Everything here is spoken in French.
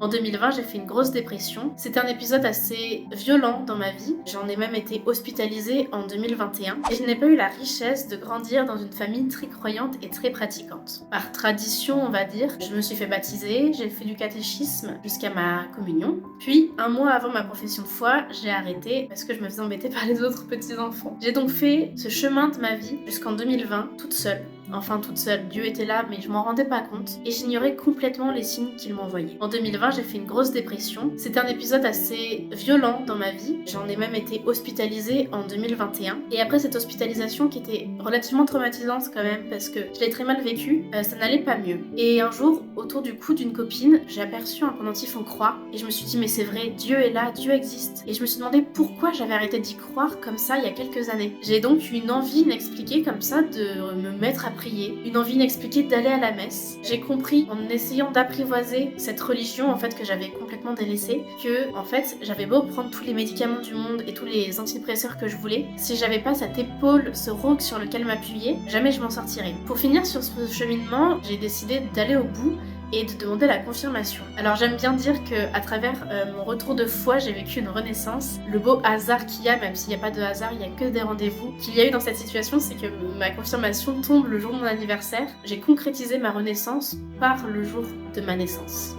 En 2020, j'ai fait une grosse dépression. C'était un épisode assez violent dans ma vie. J'en ai même été hospitalisée en 2021. Et je n'ai pas eu la richesse de grandir dans une famille très croyante et très pratiquante. Par tradition, on va dire, je me suis fait baptiser, j'ai fait du catéchisme jusqu'à ma communion. Puis, un mois avant ma profession de foi, j'ai arrêté parce que je me faisais embêter par les autres petits-enfants. J'ai donc fait ce chemin de ma vie jusqu'en 2020, toute seule. Enfin toute seule, Dieu était là mais je m'en rendais pas compte et j'ignorais complètement les signes qu'il m'envoyait. En 2020, j'ai fait une grosse dépression. C'était un épisode assez violent dans ma vie. J'en ai même été hospitalisée en 2021. Et après cette hospitalisation qui était relativement traumatisante quand même parce que je l'ai très mal vécue, ça n'allait pas mieux. Et un jour, autour du cou d'une copine, j'ai aperçu un pendentif en croix et je me suis dit mais c'est vrai, Dieu est là, Dieu existe. Et je me suis demandé pourquoi j'avais arrêté d'y croire comme ça il y a quelques années. J'ai donc eu une envie inexpliquée comme ça de me mettre à prier, une envie inexpliquée d'aller à la messe. J'ai compris en essayant d'apprivoiser cette religion en fait que j'avais complètement délaissée que en fait j'avais beau prendre tous les médicaments du monde et tous les antidépresseurs que je voulais, si j'avais pas cette épaule, ce roc sur lequel m'appuyer, jamais je m'en sortirais. Pour finir sur ce cheminement, j'ai décidé d'aller au bout et de demander la confirmation. Alors j'aime bien dire que à travers mon retour de foi, j'ai vécu une renaissance. Le beau hasard qu'il y a, même s'il n'y a pas de hasard, il n'y a que des rendez-vous qu'il y a eu dans cette situation, c'est que ma confirmation tombe le jour de mon anniversaire. J'ai concrétisé ma renaissance par le jour de ma naissance.